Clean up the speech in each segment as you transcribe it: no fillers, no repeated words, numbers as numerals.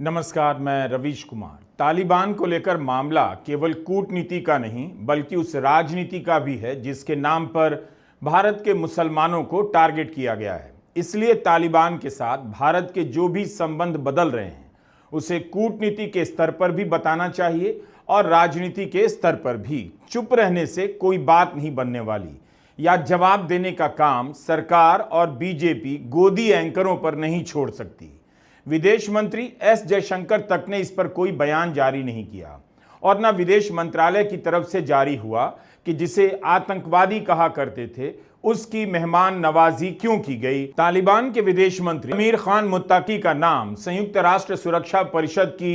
नमस्कार, मैं रवीश कुमार। तालिबान को लेकर मामला केवल कूटनीति का नहीं बल्कि उस राजनीति का भी है जिसके नाम पर भारत के मुसलमानों को टारगेट किया गया है। इसलिए तालिबान के साथ भारत के जो भी संबंध बदल रहे हैं उसे कूटनीति के स्तर पर भी बताना चाहिए और राजनीति के स्तर पर भी। चुप रहने से कोई बात नहीं बनने वाली या जवाब देने का काम सरकार और बीजेपी गोदी एंकरों पर नहीं छोड़ सकती। विदेश मंत्री एस जयशंकर तक ने इस पर कोई बयान जारी नहीं किया और न विदेश मंत्रालय की तरफ से जारी हुआ कि जिसे आतंकवादी कहा करते थे उसकी मेहमान नवाजी क्यों की गई। तालिबान के विदेश मंत्री अमीर खान मुत्ताकी का नाम संयुक्त राष्ट्र सुरक्षा परिषद की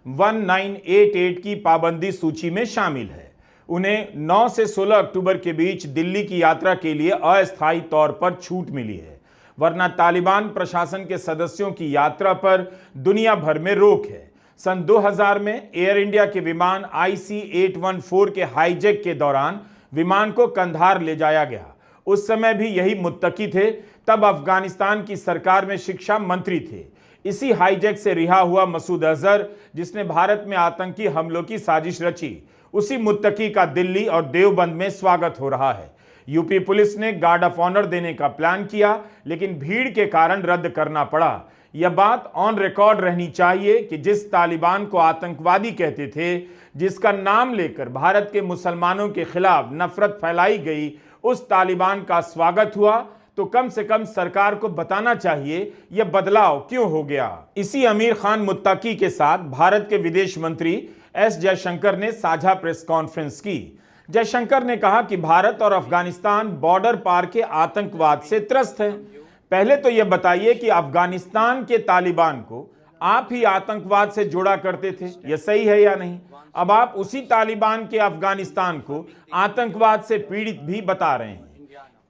1988 की पाबंदी सूची में शामिल है। उन्हें 9 से 16 अक्टूबर के बीच दिल्ली की यात्रा के लिए अस्थायी तौर पर छूट मिली है, वरना तालिबान प्रशासन के सदस्यों की यात्रा पर दुनिया भर में रोक है। सन 2000 में एयर इंडिया के विमान IC-814 के हाईजैक के दौरान विमान को कंधार ले जाया गया। उस समय भी यही मुत्तकी थे, तब अफगानिस्तान की सरकार में शिक्षा मंत्री थे। इसी हाईजैक से रिहा हुआ मसूद अजहर, जिसने भारत में आतंकी हमलों की साजिश रची, उसी मुत्तकी का दिल्ली और देवबंद में स्वागत हो रहा है। यूपी पुलिस ने गार्ड ऑफ ऑनर देने का प्लान किया, लेकिन भीड़ के कारण रद्द करना पड़ा। यह बात ऑन रिकॉर्ड रहनी चाहिए कि जिस तालिबान को आतंकवादी कहते थे, जिसका नाम लेकर भारत के मुसलमानों के खिलाफ नफरत फैलाई गई, उस तालिबान का स्वागत हुआ तो कम से कम सरकार को बताना चाहिए यह बदलाव क्यों हो गया। इसी अमीर खान मुत्ताकी के साथ भारत के विदेश मंत्री एस जयशंकर ने साझा प्रेस कॉन्फ्रेंस की। जयशंकर ने कहा कि भारत और अफगानिस्तान बॉर्डर पार के आतंकवाद से त्रस्त हैं। पहले तो यह बताइए कि अफगानिस्तान के तालिबान को आप ही आतंकवाद से जोड़ा करते थे, यह सही है या नहीं? अब आप उसी तालिबान के अफगानिस्तान को आतंकवाद से पीड़ित भी बता रहे हैं।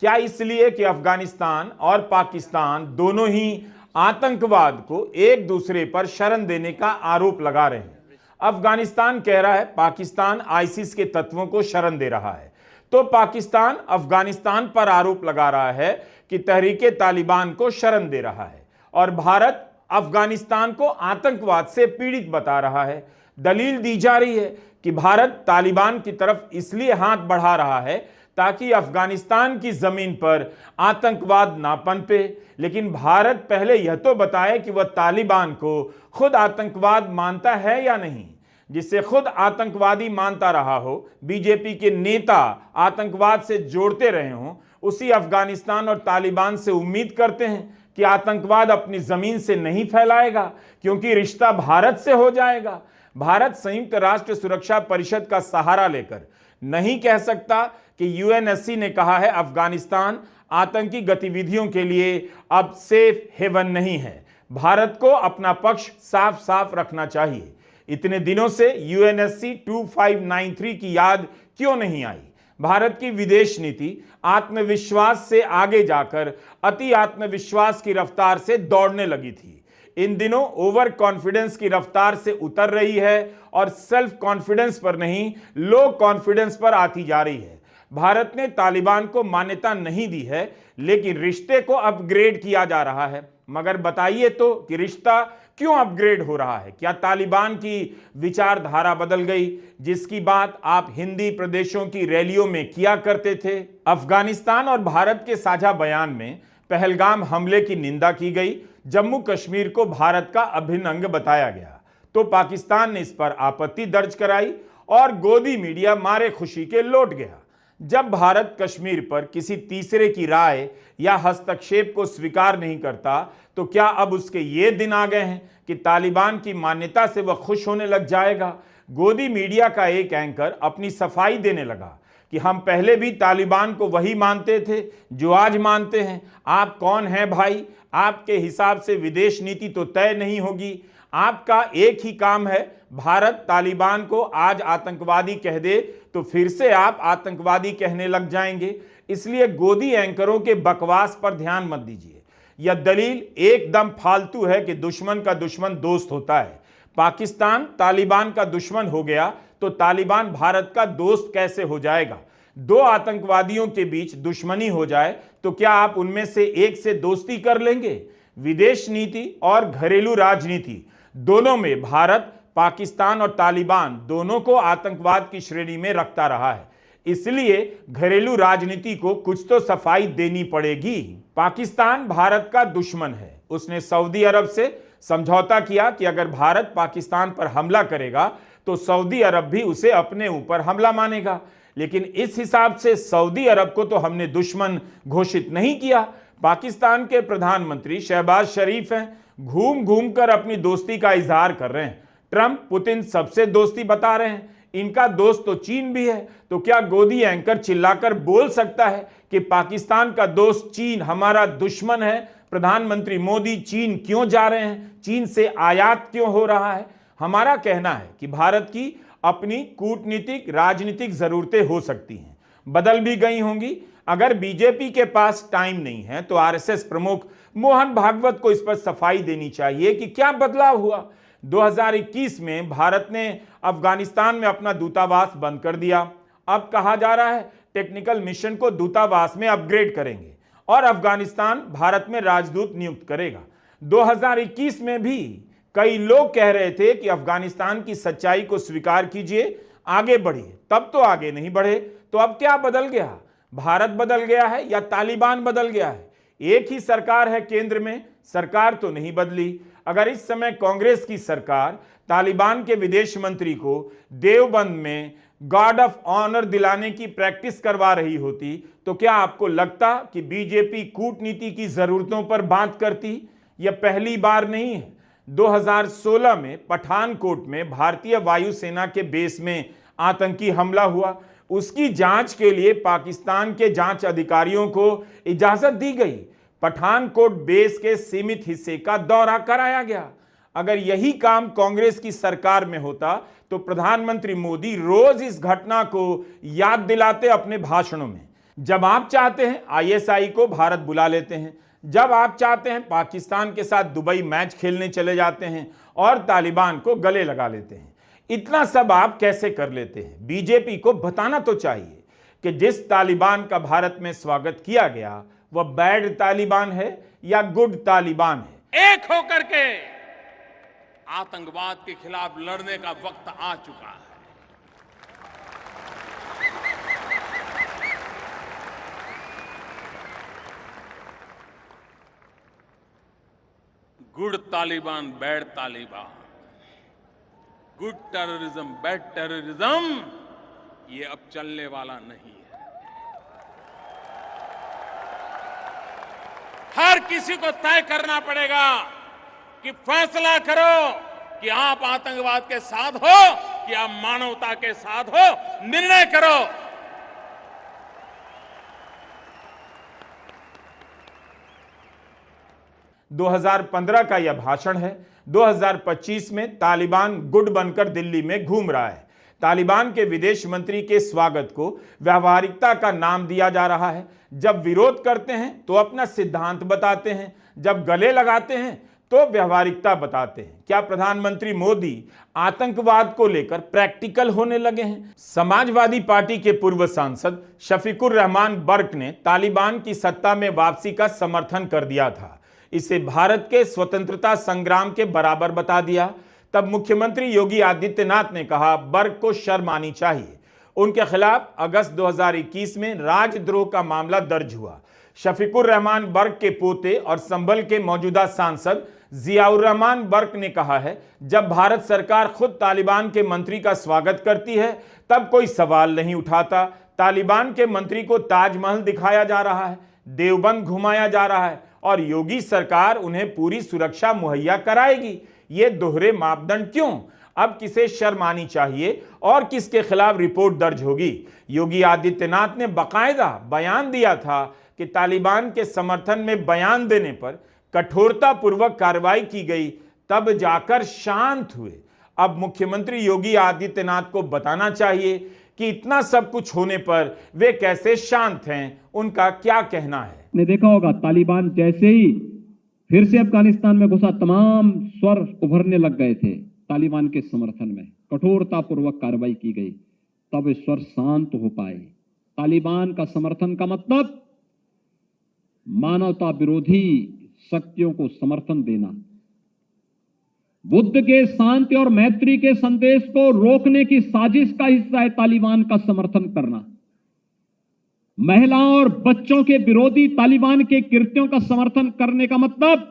क्या इसलिए कि अफगानिस्तान और पाकिस्तान दोनों ही आतंकवाद को एक दूसरे पर शरण देने का आरोप लगा रहे हैं? अफगानिस्तान कह रहा है पाकिस्तान आईसिस के तत्वों को शरण दे रहा है, तो पाकिस्तान अफगानिस्तान पर आरोप लगा रहा है कि तहरीके तालिबान को शरण दे रहा है और भारत अफगानिस्तान को आतंकवाद से पीड़ित बता रहा है। दलील दी जा रही है कि भारत तालिबान की तरफ इसलिए हाथ बढ़ा रहा है ताकि अफगानिस्तान की जमीन पर आतंकवाद ना पनपे, लेकिन भारत पहले यह तो बताए कि वह तालिबान को खुद आतंकवाद मानता है या नहीं। जिसे खुद आतंकवादी मानता रहा हो, बीजेपी के नेता आतंकवाद से जोड़ते रहे हों, उसी अफगानिस्तान और तालिबान से उम्मीद करते हैं कि आतंकवाद अपनी जमीन से नहीं फैलाएगा क्योंकि रिश्ता भारत से हो जाएगा। भारत संयुक्त राष्ट्र सुरक्षा परिषद का सहारा लेकर नहीं कह सकता कि UNSC ने कहा है अफगानिस्तान आतंकी गतिविधियों के लिए अब सेफ हेवन नहीं है। भारत को अपना पक्ष साफ साफ रखना चाहिए। इतने दिनों से UNSC 2593 की याद क्यों नहीं आई? भारत की विदेश नीति आत्मविश्वास से आगे जाकर अति आत्मविश्वास की रफ्तार से दौड़ने लगी थी। इन दिनों ओवर कॉन्फिडेंस की रफ्तार से उतर रही है और सेल्फ कॉन्फिडेंस पर नहीं, लो कॉन्फिडेंस पर आती जा रही है। भारत ने तालिबान को मान्यता नहीं दी है, लेकिन रिश्ते को अपग्रेड किया जा रहा है। मगर बताइए तो कि रिश्ता क्यों अपग्रेड हो रहा है? क्या तालिबान की विचारधारा बदल गई, जिसकी बात आप हिंदी प्रदेशों की रैलियों में किया करते थे? अफगानिस्तान और भारत के साझा बयान में पहलगाम हमले की निंदा की गई, जम्मू कश्मीर को भारत का अभिन्न अंग बताया गया, तो पाकिस्तान ने इस पर आपत्ति दर्ज कराई और गोदी मीडिया मारे खुशी के लौट गया। जब भारत कश्मीर पर किसी तीसरे की राय या हस्तक्षेप को स्वीकार नहीं करता, तो क्या अब उसके ये दिन आ गए हैं कि तालिबान की मान्यता से वह खुश होने लग जाएगा? गोदी मीडिया का एक एंकर अपनी सफाई देने लगा कि हम पहले भी तालिबान को वही मानते थे जो आज मानते हैं। आप कौन हैं भाई? आपके हिसाब से विदेश नीति तो तय नहीं होगी। आपका एक ही काम है, भारत तालिबान को आज आतंकवादी कह दे तो फिर से आप आतंकवादी कहने लग जाएंगे। इसलिए गोदी एंकरों के बकवास पर ध्यान मत दीजिए। यह दलील एकदम फालतू है कि दुश्मन का दुश्मन दोस्त होता है। पाकिस्तान तालिबान का दुश्मन हो गया तो तालिबान भारत का दोस्त कैसे हो जाएगा? दो आतंकवादियों के बीच दुश्मनी हो जाए तो क्या आप उनमें से एक से दोस्ती कर लेंगे? विदेश नीति और घरेलू राजनीति दोनों में भारत पाकिस्तान और तालिबान दोनों को आतंकवाद की श्रेणी में रखता रहा है। इसलिए घरेलू राजनीति को कुछ तो सफाई देनी पड़ेगी। पाकिस्तान भारत का दुश्मन है। उसने सऊदी अरब से समझौता किया कि अगर भारत पाकिस्तान पर हमला करेगा तो सऊदी अरब भी उसे अपने ऊपर हमला मानेगा। लेकिन इस हिसाब से सऊदी अरब को तो हमने दुश्मन घोषित नहीं किया। पाकिस्तान के प्रधानमंत्री शहबाज शरीफ हैं, घूम घूम कर अपनी दोस्ती का इजहार कर रहे हैं। ट्रंप पुतिन सबसे दोस्ती बता रहे हैं। इनका दोस्त तो चीन भी है। तो क्या गोदी एंकर चिल्लाकर बोल सकता है कि पाकिस्तान का दोस्त चीन हमारा दुश्मन है? प्रधानमंत्री मोदी चीन क्यों जा रहे हैं? चीन से आयात क्यों हो रहा है? हमारा कहना है कि भारत की अपनी कूटनीतिक राजनीतिक जरूरतें हो सकती हैं, बदल भी गई होंगी। अगर बीजेपी के पास टाइम नहीं है तो आरएसएस प्रमुख मोहन भागवत को इस पर सफाई देनी चाहिए कि क्या बदलाव हुआ। 2021 में भारत ने अफगानिस्तान में अपना दूतावास बंद कर दिया। अब कहा जा रहा है टेक्निकल मिशन को दूतावास में अपग्रेड करेंगे और अफगानिस्तान भारत में राजदूत नियुक्त करेगा। 2021 में भी कई लोग कह रहे थे कि अफगानिस्तान की सच्चाई को स्वीकार कीजिए, आगे बढ़िए। तब तो आगे नहीं बढ़े। तो अब क्या बदल गया? भारत बदल गया है या तालिबान बदल गया है? एक ही सरकार है केंद्र में, सरकार तो नहीं बदली। अगर इस समय कांग्रेस की सरकार तालिबान के विदेश मंत्री को देवबंद में गार्ड ऑफ ऑनर दिलाने की प्रैक्टिस करवा रही होती तो क्या आपको लगता कि बीजेपी कूटनीति की जरूरतों पर बात करती? यह पहली बार नहीं है। 2016 में पठानकोट में भारतीय वायुसेना के बेस में आतंकी हमला हुआ। उसकी जांच के लिए पाकिस्तान के जांच अधिकारियों को इजाजत दी गई। पठानकोट बेस के सीमित हिस्से का दौरा कराया गया। अगर यही काम कांग्रेस की सरकार में होता तो प्रधानमंत्री मोदी रोज इस घटना को याद दिलाते अपने भाषणों में। जब आप चाहते हैं आईएसआई को भारत बुला लेते हैं, जब आप चाहते हैं पाकिस्तान के साथ दुबई मैच खेलने चले जाते हैं और तालिबान को गले लगा लेते हैं। इतना सब आप कैसे कर लेते हैं? बीजेपी को बताना तो चाहिए कि जिस तालिबान का भारत में स्वागत किया गया वह बैड तालिबान है या गुड तालिबान है। एक होकर के आतंकवाद के खिलाफ लड़ने का वक्त आ चुका है। Good Taliban, bad Taliban, good terrorism, bad terrorism, ये अब चलने वाला नहीं है। हर किसी को तय करना पड़ेगा कि फैसला करो कि आप आतंकवाद के साथ हो कि आप मानवता के साथ हो। निर्णय करो। – 2015 का यह भाषण है। 2025 में तालिबान गुड बनकर दिल्ली में घूम रहा है। तालिबान के विदेश मंत्री के स्वागत को व्यावहारिकता का नाम दिया जा रहा है। जब विरोध करते हैं तो अपना सिद्धांत बताते हैं, जब गले लगाते हैं तो व्यावहारिकता बताते हैं। क्या प्रधानमंत्री मोदी आतंकवाद को लेकर प्रैक्टिकल होने लगे हैं? समाजवादी पार्टी के पूर्व सांसद शफीकुर रहमान बर्क ने तालिबान की सत्ता में वापसी का समर्थन कर दिया था। इसे भारत के स्वतंत्रता संग्राम के बराबर बता दिया। तब मुख्यमंत्री योगी आदित्यनाथ ने कहा बर्क को शर्म आनी चाहिए। उनके खिलाफ अगस्त 2021 में राजद्रोह का मामला दर्ज हुआ। शफीकुर रहमान बर्क के पोते और संभल के मौजूदा सांसद जियाउर रहमान बर्क ने कहा है जब भारत सरकार खुद तालिबान के मंत्री का स्वागत करती है तब कोई सवाल नहीं उठाता। तालिबान के मंत्री को ताजमहल दिखाया जा रहा है, देवबंद घुमाया जा रहा है और योगी सरकार उन्हें पूरी सुरक्षा मुहैया कराएगी। ये दोहरे मापदंड क्यों? अब किसे शर्म आनी चाहिए और किसके खिलाफ रिपोर्ट दर्ज होगी? योगी आदित्यनाथ ने बाकायदा बयान दिया था कि तालिबान के समर्थन में बयान देने पर कठोरतापूर्वक कार्रवाई की गई, तब जाकर शांत हुए। अब मुख्यमंत्री योगी आदित्यनाथ को बताना चाहिए कि इतना सब कुछ होने पर वे कैसे शांत हैं, उनका क्या कहना है। ने देखा होगा तालिबान जैसे ही फिर से अफगानिस्तान में घुसा, तमाम स्वर उभरने लग गए थे तालिबान के समर्थन में। कठोरतापूर्वक कार्रवाई की गई, तब स्वर शांत हो पाए। तालिबान का समर्थन का मतलब मानवता विरोधी शक्तियों को समर्थन देना। बुद्ध के शांति और मैत्री के संदेश को रोकने की साजिश का हिस्सा है तालिबान का समर्थन करना। महिलाओं और बच्चों के विरोधी तालिबान के कृत्यों का समर्थन करने का मतलब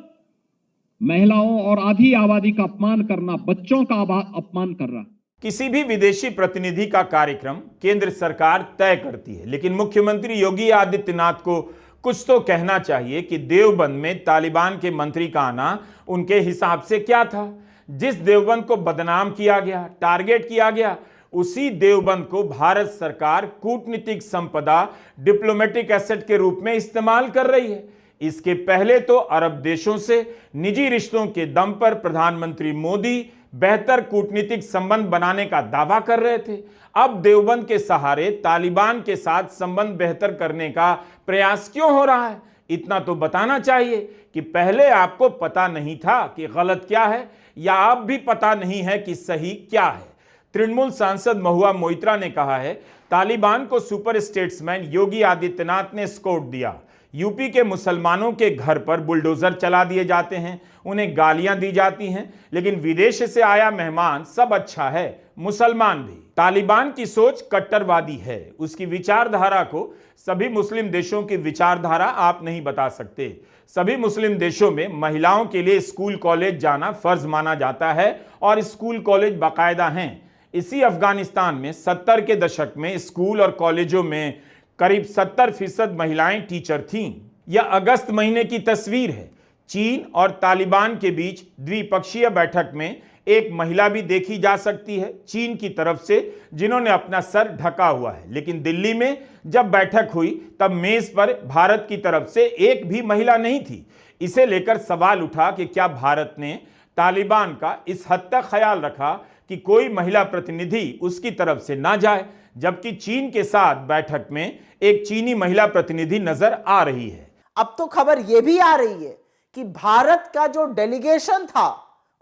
महिलाओं और आधी आबादी का अपमान करना, बच्चों का अपमान करना। किसी भी विदेशी प्रतिनिधि का कार्यक्रम केंद्र सरकार तय करती है, लेकिन मुख्यमंत्री योगी आदित्यनाथ को कुछ तो कहना चाहिए कि देवबंद में तालिबान के मंत्री का आना उनके हिसाब से क्या था। जिस देवबंद को बदनाम किया गया, टारगेट किया गया, उसी देवबंद को भारत सरकार कूटनीतिक संपदा, डिप्लोमेटिक एसेट के रूप में इस्तेमाल कर रही है। इसके पहले तो अरब देशों से निजी रिश्तों के दम पर प्रधानमंत्री मोदी बेहतर कूटनीतिक संबंध बनाने का दावा कर रहे थे। अब देवबंद के सहारे तालिबान के साथ संबंध बेहतर करने का प्रयास क्यों हो रहा है? इतना तो बताना चाहिए कि पहले आपको पता नहीं था कि गलत क्या है, या अब भी पता नहीं है कि सही क्या है। तृणमूल सांसद महुआ मोइत्रा ने कहा है, तालिबान को सुपर स्टेट्समैन योगी आदित्यनाथ ने स्कोर दिया। यूपी के मुसलमानों के घर पर बुलडोजर चला दिए जाते हैं, उन्हें गालियां दी जाती हैं, लेकिन विदेश से आया मेहमान सब अच्छा है, मुसलमान भी। तालिबान की सोच कट्टरवादी है। उसकी विचारधारा को सभी मुस्लिम देशों की विचारधारा आप नहीं बता सकते। सभी मुस्लिम देशों में महिलाओं के लिए स्कूल कॉलेज जाना फर्ज माना जाता है और स्कूल कॉलेज बाकायदा हैं। इसी अफगानिस्तान में 70 के दशक में स्कूल और कॉलेजों में करीब 70% महिलाएं टीचर थीं। यह अगस्त महीने की तस्वीर है। चीन और तालिबान के बीच द्विपक्षीय बैठक में एक महिला भी देखी जा सकती है चीन की तरफ से, जिन्होंने अपना सर ढका हुआ है। लेकिन दिल्ली में जब बैठक हुई तब मेज पर भारत की तरफ से एक भी महिला नहीं थी। इसे लेकर सवाल उठा कि क्या भारत ने तालिबान का इस हद तक ख्याल रखा कि कोई महिला प्रतिनिधि उसकी तरफ से ना जाए, जबकि चीन के साथ बैठक में एक चीनी महिला प्रतिनिधि नजर आ रही है। अब तो खबर यह भी आ रही है कि भारत का जो डेलीगेशन था,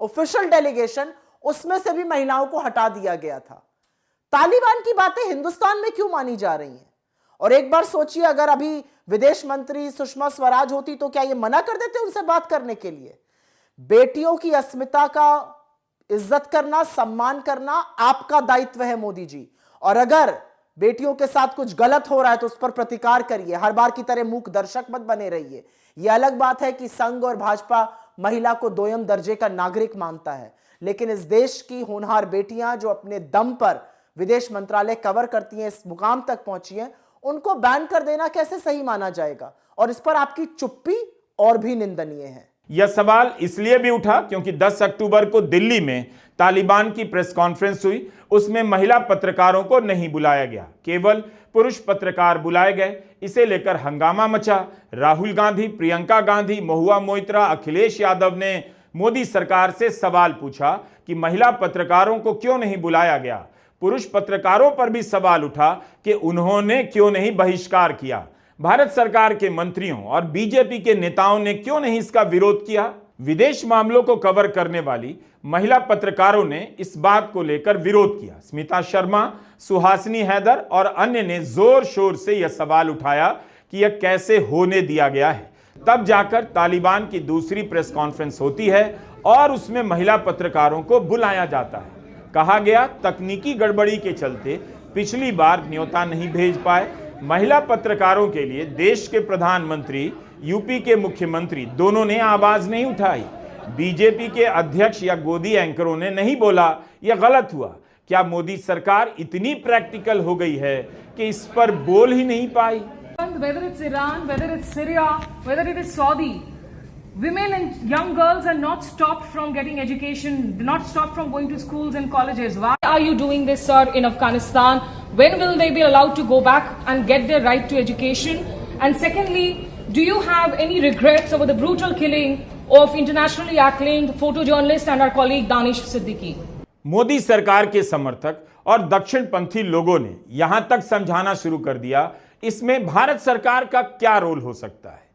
ऑफिशियल डेलीगेशन, उसमें से भी महिलाओं को हटा दिया गया था। तालिबान की बातें हिंदुस्तान में क्यों मानी जा रही हैं? और एक बार सोचिए, अगर अभी विदेश मंत्री सुषमा स्वराज होती तो क्या ये मना कर देते उनसे बात करने के लिए? बेटियों की अस्मिता का इज्जत करना, सम्मान करना आपका दायित्व है मोदी जी। और अगर बेटियों के साथ कुछ गलत हो रहा है तो उस पर प्रतिकार करिए, हर बार की तरह मूक दर्शक मत बने रहिए। यह अलग बात है कि संघ और भाजपा महिला को दोयम दर्जे का नागरिक मानता है, लेकिन इस देश की होनहार बेटियां जो अपने दम पर विदेश मंत्रालय कवर करती हैं, इस मुकाम तक पहुंची हैं, उनको बैन कर देना कैसे सही माना जाएगा? और इस पर आपकी चुप्पी और भी निंदनीय है। यह सवाल इसलिए भी उठा क्योंकि 10 अक्टूबर को दिल्ली में तालिबान की प्रेस कॉन्फ्रेंस हुई। उसमें महिला पत्रकारों को नहीं बुलाया गया, केवल पुरुष पत्रकार बुलाए गए। इसे लेकर हंगामा मचा। राहुल गांधी, प्रियंका गांधी, महुआ मोइत्रा, अखिलेश यादव ने मोदी सरकार से सवाल पूछा कि महिला पत्रकारों को क्यों नहीं बुलाया गया। पुरुष पत्रकारों पर भी सवाल उठा कि उन्होंने क्यों नहीं बहिष्कार किया। भारत सरकार के मंत्रियों और बीजेपी के नेताओं ने क्यों नहीं इसका विरोध किया? विदेश मामलों को कवर करने वाली महिला पत्रकारों ने इस बात को लेकर विरोध किया। स्मिता शर्मा, सुहासिनी हैदर और अन्य ने जोर शोर से यह सवाल उठाया कि यह कैसे होने दिया गया है। तब जाकर तालिबान की दूसरी प्रेस कॉन्फ्रेंस होती है और उसमें महिला पत्रकारों को बुलाया जाता है। कहा गया तकनीकी गड़बड़ी के चलते पिछली बार न्योता नहीं भेज पाए। महिला पत्रकारों के लिए देश के प्रधानमंत्री, यूपी के मुख्यमंत्री दोनों ने आवाज नहीं उठाई। बीजेपी के अध्यक्ष या गोदी एंकरों ने नहीं बोला। यह गलत हुआ। क्या मोदी सरकार इतनी प्रैक्टिकल हो गई है कि इस पर बोल ही नहीं पाई? Whether it's Iran, whether it's Syria, whether it is Saudi, women and young girls are not stopped from getting education, not stopped from going to schools and colleges. Why are you doing this, sir, in Afghanistan? When will they be allowed to go back and get their right to education? And secondly, do you have any regrets over the brutal killing of internationally acclaimed photojournalist and our colleague Danish Siddiqui? Modi सरकार के समर्थक और दक्षिणपंथी लोगों ने यहां तक समझाना शुरू कर दिया, इसमें भारत सरकार का क्या रोल हो सकता है।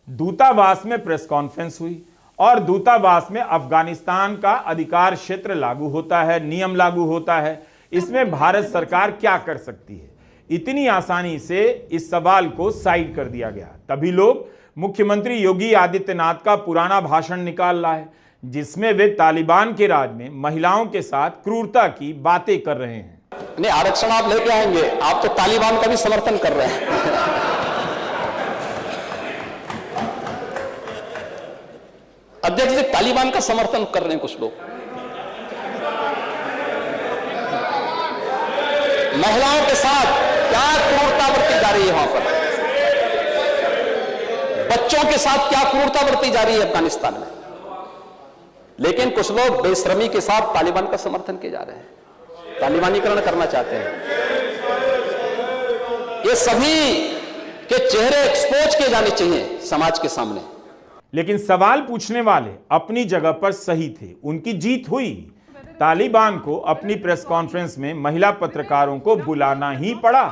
दूतावास में प्रेस कॉन्फ्रेंस हुई और दूतावास में अफगानिस्तान का अधिकार क्षेत्र लागू होता है, नियम लागू होता है। इसमें भारत सरकार क्या कर सकती है? इतनी आसानी से इस सवाल को साइड कर दिया गया। तभी लोग मुख्यमंत्री योगी आदित्यनाथ का पुराना भाषण निकाल लाए, जिसमें वे तालिबान के राज में महिलाओं के साथ क्रूरता की बातें कर रहे हैं। नहीं, आरक्षण आप लेके आएंगे, आप तो तालिबान का भी समर्थन कर रहे हैं। अध्यक्ष जी, तालिबान का समर्थन कर रहे हैं कुछ लोग। महिलाओं के साथ क्या क्रूरता बरती जा रही है वहां पर, बच्चों के साथ क्या क्रूरता बरती जा रही है अफगानिस्तान में, लेकिन कुछ लोग बेशर्मी के साथ तालिबान का समर्थन किए जा रहे हैं, तालिबानीकरण करना चाहते हैं। ये सभी के चेहरे एक्सपोज किए जाने चाहिए समाज के सामने। लेकिन सवाल पूछने वाले अपनी जगह पर सही थे, उनकी जीत हुई। तालिबान को अपनी प्रेस कॉन्फ्रेंस में महिला पत्रकारों को बुलाना ही पड़ा।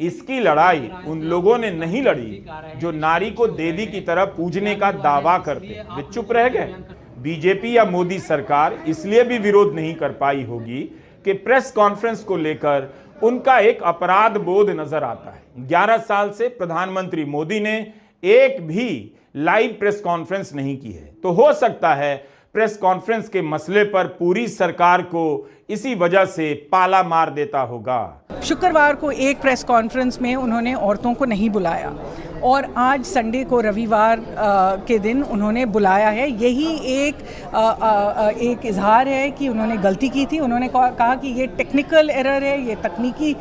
इसकी लड़ाई उन लोगों ने नहीं लड़ी जो नारी को देवी की तरह पूजने का दावा करते, वे चुप रह गए। बीजेपी या मोदी सरकार इसलिए भी विरोध नहीं कर पाई होगी कि प्रेस कॉन्फ्रेंस को लेकर उनका एक अपराध बोध नजर आता है। 11 साल से प्रधानमंत्री मोदी ने एक भी लाइव प्रेस कॉन्फ्रेंस नहीं की है, तो हो सकता है प्रेस कॉन्फ्रेंस के मसले पर पूरी सरकार को इसी वजह से पाला मार देता होगा। शुक्रवार को एक प्रेस कॉन्फ्रेंस में उन्होंने औरतों को नहीं बुलाया और आज संडे को रविवार के दिन उन्होंने बुलाया है। यही एक इजहार है कि उन्होंने गलती की थी। उन्होंने कहा कि ये टेक्निकल एरर है, ये तकनीकी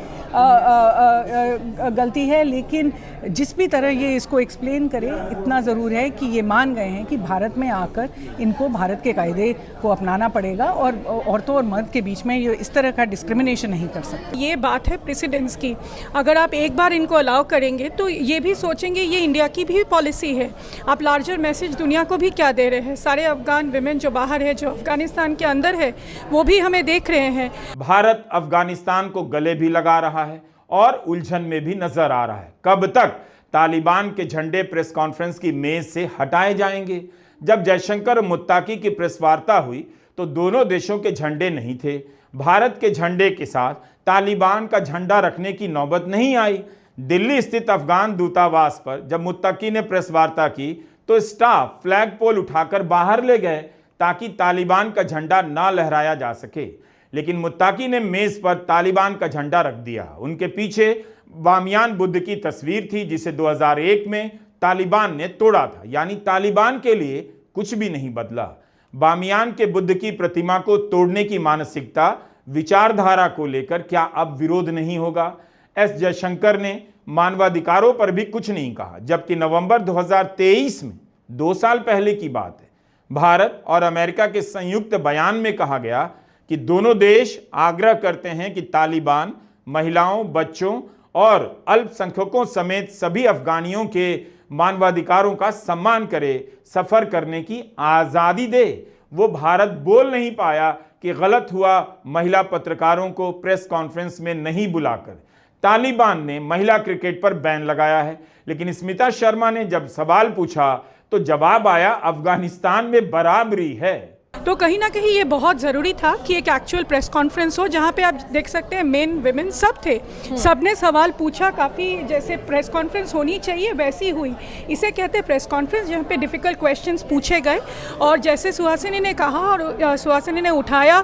गलती है, लेकिन जिस भी तरह ये इसको एक्सप्लेन करे, इतना ज़रूर है कि ये मान गए हैं कि भारत में आकर इनको भारत के कायदे को अपनाना पड़ेगा और औरतों और मर्द के बीच में ये इस तरह का डिस्क्रिमिनेशन नहीं कर सकते। ये बात है प्रेसिडेंट्स की। अगर आप एक बार इनको अलाउ करेंगे तो ये भी सोचेंगे ये इंडिया की भी पॉलिसी है। आप लार्जर मैसेज दुनिया को भी क्या दे रहे हैं? सारे अफगान विमेन जो बाहर है, जो अफगानिस्तान के अंदर है, वो भी हमें देख रहे हैं। भारत अफगानिस्तान को गले भी लगा रहा है और उलझन में भी नजर आ रहा है। कब तक तालिबान के झंडे प्रेस कॉन्फ्रेंस की मेज से हटाए जाएंगे? जब जयशंकर और मुत्ताकी की प्रेस वार्ता हुई तो दोनों देशों के झंडे नहीं थे। भारत के झंडे के साथ तालिबान का झंडा रखने की नौबत नहीं आई। दिल्ली स्थित अफगान दूतावास पर जब मुत्ताकी ने प्रेस वार्ता की तो स्टाफ फ्लैग पोल उठाकर बाहर ले गए ताकि तालिबान का झंडा ना लहराया जा सके, लेकिन मुत्ताकी ने मेज पर तालिबान का झंडा रख दिया। उनके पीछे बामियान बुद्ध की तस्वीर थी जिसे 2001 में तालिबान ने तोड़ा था, यानी तालिबान के लिए कुछ भी नहीं बदला। बामियान के बुद्ध की प्रतिमा को तोड़ने की मानसिकता, विचारधारा को लेकर क्या अब विरोध नहीं होगा? एस जयशंकर ने मानवाधिकारों पर भी कुछ नहीं कहा, जबकि नवंबर 2023 में 2 साल पहले की बात है, भारत और अमेरिका के संयुक्त बयान में कहा गया कि दोनों देश आग्रह करते हैं कि तालिबान महिलाओं, बच्चों और अल्पसंख्यकों समेत सभी अफगानियों के मानवाधिकारों का सम्मान करे, सफर करने की आजादी दे। वो भारत बोल नहीं पाया कि गलत हुआ महिला पत्रकारों को प्रेस कॉन्फ्रेंस में नहीं बुलाकर। तालिबान ने महिला क्रिकेट पर बैन लगाया है, लेकिन स्मिता शर्मा ने जब सवाल पूछा तो जवाब आया अफगानिस्तान में बराबरी है। तो कहीं ना कहीं ये बहुत ज़रूरी था कि एक एक्चुअल प्रेस कॉन्फ्रेंस हो जहाँ पे आप देख सकते हैं मेन विमेन सब थे, सबने सवाल पूछा। काफ़ी जैसे प्रेस कॉन्फ्रेंस होनी चाहिए वैसी हुई। इसे कहते हैं प्रेस कॉन्फ्रेंस जहाँ पे डिफ़िकल्ट क्वेश्चंस पूछे गए। और जैसे सुहासिनी ने कहा और सुहासिनी ने उठाया,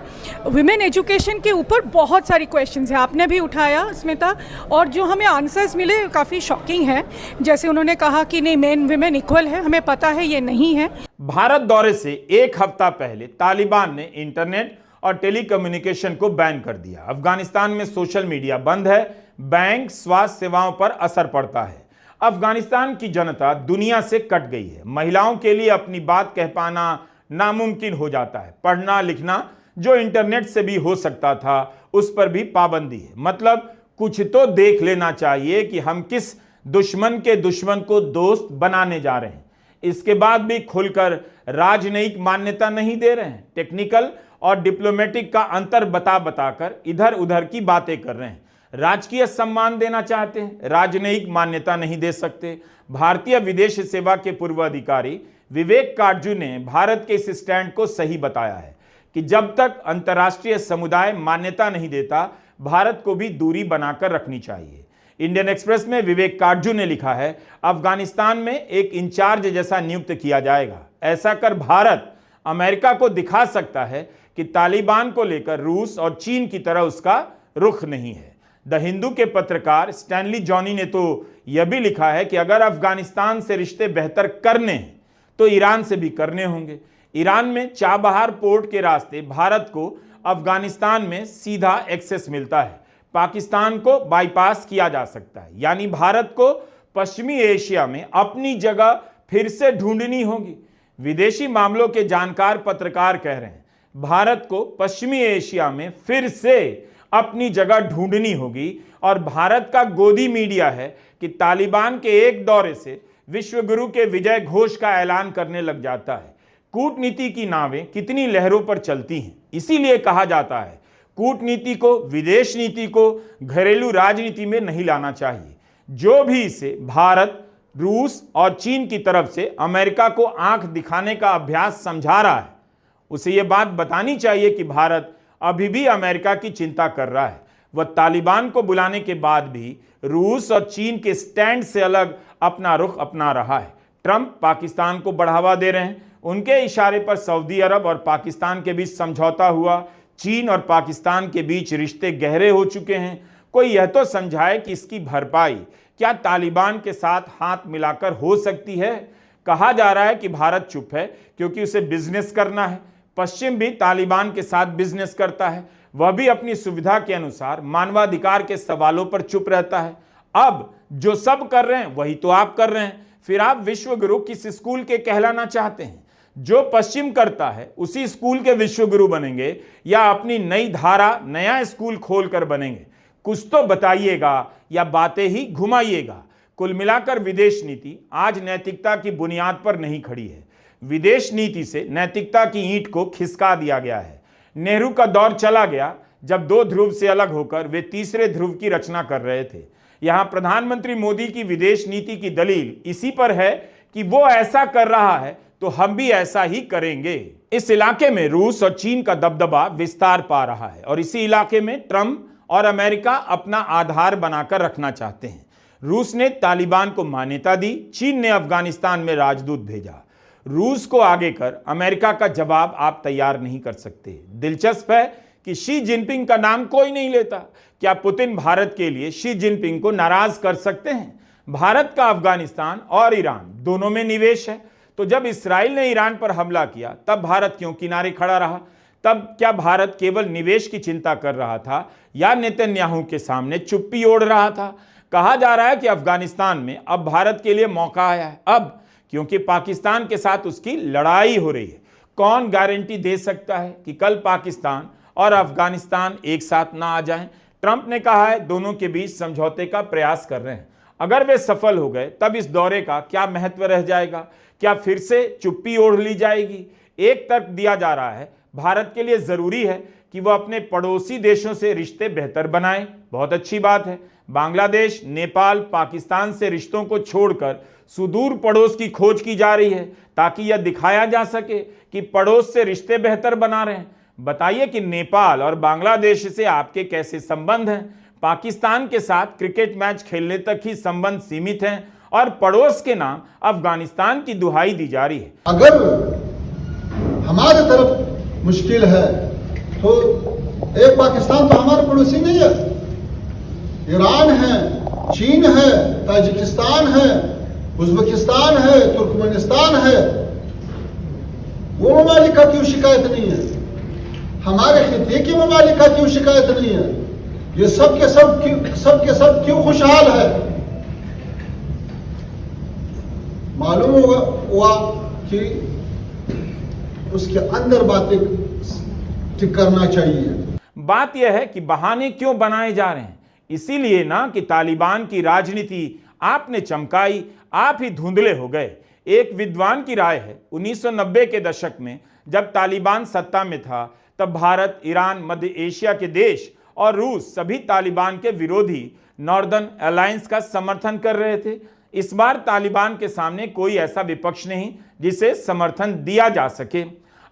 विमेन एजुकेशन के ऊपर बहुत सारी क्वेश्चंस है, आपने भी उठाया स्मिता, और जो हमें आंसर्स मिले काफ़ी शॉकिंग है। जैसे उन्होंने कहा कि नहीं, मेन विमेन इक्वल है, हमें पता है ये नहीं है। भारत दौरे से एक हफ्ता पहले तालिबान ने इंटरनेट और टेलीकम्युनिकेशन को बैन कर दिया। अफगानिस्तान में सोशल मीडिया बंद है, बैंक, स्वास्थ्य सेवाओं पर असर पड़ता है। अफगानिस्तान की जनता दुनिया से कट गई है। महिलाओं के लिए अपनी बात कह पाना नामुमकिन हो जाता है। पढ़ना लिखना जो इंटरनेट से भी हो सकता था, उस पर भी पाबंदी है। मतलब कुछ तो देख लेना चाहिए कि हम किस दुश्मन के दुश्मन को दोस्त बनाने जा रहे हैं। इसके बाद भी खुलकर राजनयिक मान्यता नहीं दे रहे हैं। टेक्निकल और डिप्लोमेटिक का अंतर बताकर इधर उधर की बातें कर रहे हैं। राजकीय सम्मान देना चाहते हैं, राजनयिक मान्यता नहीं दे सकते। भारतीय विदेश सेवा के पूर्व अधिकारी विवेक काटजू ने भारत के इस स्टैंड को सही बताया है कि जब तक अंतर्राष्ट्रीय समुदाय मान्यता नहीं देता, भारत को भी दूरी बनाकर रखनी चाहिए। इंडियन एक्सप्रेस में विवेक काटजू ने लिखा है, अफगानिस्तान में एक इंचार्ज जैसा नियुक्त किया जाएगा। ऐसा कर भारत अमेरिका को दिखा सकता है कि तालिबान को लेकर रूस और चीन की तरह उसका रुख नहीं है। द हिंदू के पत्रकार स्टैनली जॉनी ने तो यह भी लिखा है कि अगर अफगानिस्तान से रिश्ते बेहतर करने हैं तो ईरान से भी करने होंगे। ईरान में चाबहार पोर्ट के रास्ते भारत को अफगानिस्तान में सीधा एक्सेस मिलता है। पाकिस्तान को बाईपास किया जा सकता है, यानी भारत को पश्चिमी एशिया में अपनी जगह फिर से ढूंढनी होगी। विदेशी मामलों के जानकार पत्रकार कह रहे हैं भारत को पश्चिमी एशिया में फिर से अपनी जगह ढूंढनी होगी और भारत का गोदी मीडिया है कि तालिबान के एक दौरे से विश्वगुरु के विजय घोष का ऐलान करने लग जाता है। कूटनीति की नावें कितनी लहरों पर चलती हैं, इसीलिए कहा जाता है कूटनीति को, विदेश नीति को घरेलू राजनीति में नहीं लाना चाहिए। जो भी इसे भारत, रूस और चीन की तरफ से अमेरिका को आंख दिखाने का अभ्यास समझा रहा है, उसे यह बात बतानी चाहिए कि भारत अभी भी अमेरिका की चिंता कर रहा है। वह तालिबान को बुलाने के बाद भी रूस और चीन के स्टैंड से अलग अपना रुख अपना रहा है। ट्रंप पाकिस्तान को बढ़ावा दे रहे हैं, उनके इशारे पर सऊदी अरब और पाकिस्तान के बीच समझौता हुआ। चीन और पाकिस्तान के बीच रिश्ते गहरे हो चुके हैं। कोई यह तो समझाए कि इसकी भरपाई क्या तालिबान के साथ हाथ मिलाकर हो सकती है। कहा जा रहा है कि भारत चुप है क्योंकि उसे बिजनेस करना है। पश्चिम भी तालिबान के साथ बिजनेस करता है, वह भी अपनी सुविधा के अनुसार मानवाधिकार के सवालों पर चुप रहता है। अब जो सब कर रहे हैं वही तो आप कर रहे हैं, फिर आप विश्वगुरु किस स्कूल के कहलाना चाहते हैं? जो पश्चिम करता है उसी स्कूल के विश्वगुरु बनेंगे या अपनी नई धारा, नया स्कूल खोलकर बनेंगे? कुछ तो बताइएगा या बातें ही घुमाइएगा। कुल मिलाकर विदेश नीति आज नैतिकता की बुनियाद पर नहीं खड़ी है। विदेश नीति से नैतिकता की ईंट को खिसका दिया गया है। नेहरू का दौर चला गया जब दो ध्रुव से अलग होकर वे तीसरे ध्रुव की रचना कर रहे थे। यहां प्रधानमंत्री मोदी की विदेश नीति की दलील इसी पर है कि वो ऐसा कर रहा है तो हम भी ऐसा ही करेंगे। इस इलाके में रूस और चीन का दबदबा विस्तार पा रहा है और इसी इलाके में ट्रंप और अमेरिका अपना आधार बनाकर रखना चाहते हैं। रूस ने तालिबान को मान्यता दी, चीन ने अफगानिस्तान में राजदूत भेजा। रूस को आगे कर अमेरिका का जवाब आप तैयार नहीं कर सकते। दिलचस्प है कि शी जिनपिंग का नाम कोई नहीं लेता। क्या पुतिन भारत के लिए शी जिनपिंग को नाराज कर सकते हैं? भारत का अफगानिस्तान और ईरान दोनों में निवेश है, तो जब इस्राइल ने ईरान पर हमला किया तब भारत क्यों किनारे खड़ा रहा? तब क्या भारत केवल निवेश की चिंता कर रहा था या नेतन्याहू के सामने चुप्पी ओढ़ रहा था? कहा जा रहा है कि अफगानिस्तान में अब भारत के लिए मौका आया है, अब क्योंकि पाकिस्तान के साथ उसकी लड़ाई हो रही है। कौन गारंटी दे सकता है कि कल पाकिस्तान और अफगानिस्तान एक साथ ना आ जाएं? ट्रंप ने कहा है दोनों के बीच समझौते का प्रयास कर रहे हैं। अगर वे सफल हो गए तब इस दौरे का क्या महत्व रह जाएगा? क्या फिर से चुप्पी ओढ़ ली जाएगी? एक तर्क दिया जा रहा है भारत के लिए जरूरी है कि वह अपने पड़ोसी देशों से रिश्ते बेहतर बनाए। बहुत अच्छी बात है। बांग्लादेश, नेपाल, पाकिस्तान से रिश्तों को छोड़कर सुदूर पड़ोस की खोज की जा रही है ताकि यह दिखाया जा सके कि पड़ोस से रिश्ते बेहतर बना रहे हैं। बताइए कि नेपाल और बांग्लादेश से आपके कैसे संबंध हैं? पाकिस्तान के साथ क्रिकेट मैच खेलने तक ही संबंध सीमित हैं और पड़ोस के नाम अफगानिस्तान की दुहाई दी जा रही है। अगर हमारे तरफ मुश्किल है तो एक पाकिस्तान तो हमारा पड़ोसी नहीं है, ईरान है, चीन है, ताजिकिस्तान है, उज्बेकिस्तान है, तुर्कमेनिस्तान है। वो ममालिक का क्यों शिकायत नहीं है? हमारे खिते की ममालिक का क्यों शिकायत नहीं है? ये सब के सब क्यों खुशहाल है? मालूम हुआ कि उसके अंदर बातें ठीक करना चाहिए। बात यह है कि बहाने क्यों बनाए जा रहे हैं? इसीलिए ना कि तालिबान की राजनीति आपने चमकाई, आप ही धुंधले हो गए। एक विद्वान की राय है 1990 के दशक में जब तालिबान सत्ता में था तब भारत, ईरान, मध्य एशिया के देश और रूस सभी तालिबान के विरोधी नॉर्दर्न अलायंस का समर्थन कर रहे थे। इस बार तालिबान के सामने कोई ऐसा विपक्ष नहीं जिसे समर्थन दिया जा सके।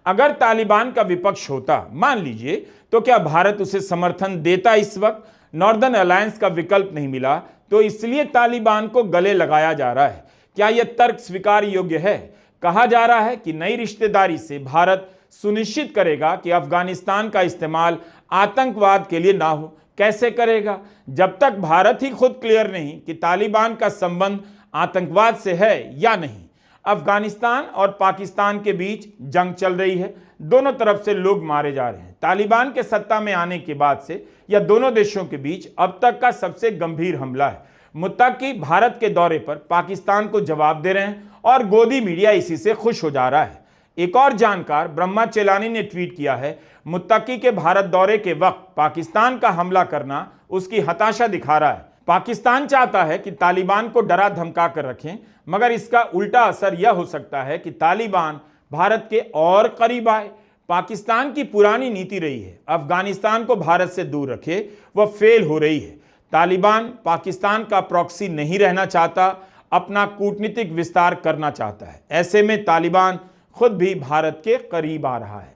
अगर तालिबान का विपक्ष होता, मान लीजिए, तो क्या भारत उसे समर्थन देता? इस वक्त नॉर्दर्न अलायंस का विकल्प नहीं मिला तो इसलिए तालिबान को गले लगाया जा रहा है। क्या यह तर्क स्वीकार योग्य है? कहा जा रहा है कि नई रिश्तेदारी से भारत सुनिश्चित करेगा कि अफगानिस्तान का इस्तेमाल आतंकवाद के लिए ना हो। कैसे करेगा? जब तक भारत ही खुद क्लियर नहीं कि तालिबान का संबंध आतंकवाद से है या नहीं। अफगानिस्तान और पाकिस्तान के बीच जंग चल रही है, दोनों तरफ से लोग मारे जा रहे हैं। तालिबान के सत्ता में आने के बाद से यह दोनों देशों के बीच अब तक का सबसे गंभीर हमला है। मुत्तकी भारत के दौरे पर पाकिस्तान को जवाब दे रहे हैं और गोदी मीडिया इसी से खुश हो जा रहा है। एक और जानकार ब्रह्मा चेलानी ने ट्वीट किया है, मुत्तकी के भारत दौरे के वक्त पाकिस्तान का हमला करना उसकी हताशा दिखा रहा है। पाकिस्तान चाहता है कि तालिबान को डरा धमका कर रखें, मगर इसका उल्टा असर यह हो सकता है कि तालिबान भारत के और करीब आए। पाकिस्तान की पुरानी नीति रही है अफगानिस्तान को भारत से दूर रखे, वह फेल हो रही है। तालिबान पाकिस्तान का प्रॉक्सी नहीं रहना चाहता, अपना कूटनीतिक विस्तार करना चाहता है। ऐसे में तालिबान खुद भी भारत के करीब आ रहा है।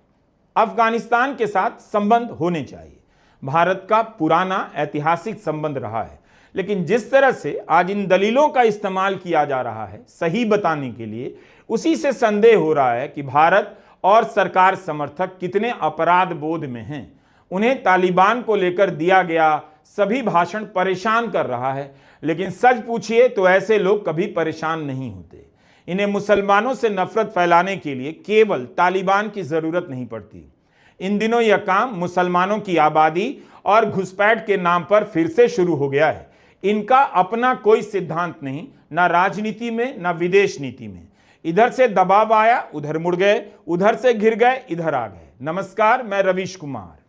अफगानिस्तान के साथ संबंध होने चाहिए, भारत का पुराना ऐतिहासिक संबंध रहा है, लेकिन जिस तरह से आज इन दलीलों का इस्तेमाल किया जा रहा है सही बताने के लिए, उसी से संदेह हो रहा है कि भारत और सरकार समर्थक कितने अपराध बोध में हैं। उन्हें तालिबान को लेकर दिया गया सभी भाषण परेशान कर रहा है, लेकिन सच पूछिए तो ऐसे लोग कभी परेशान नहीं होते। इन्हें मुसलमानों से नफरत फैलाने के लिए केवल तालिबान की जरूरत नहीं पड़ती। इन दिनों यह काम मुसलमानों की आबादी और घुसपैठ के नाम पर फिर से शुरू हो गया है। इनका अपना कोई सिद्धांत नहीं, ना राजनीति में ना विदेश नीति में। इधर से दबाव आया उधर मुड़ गए, उधर से घिर गए इधर आ गए। नमस्कार, मैं रवीश कुमार।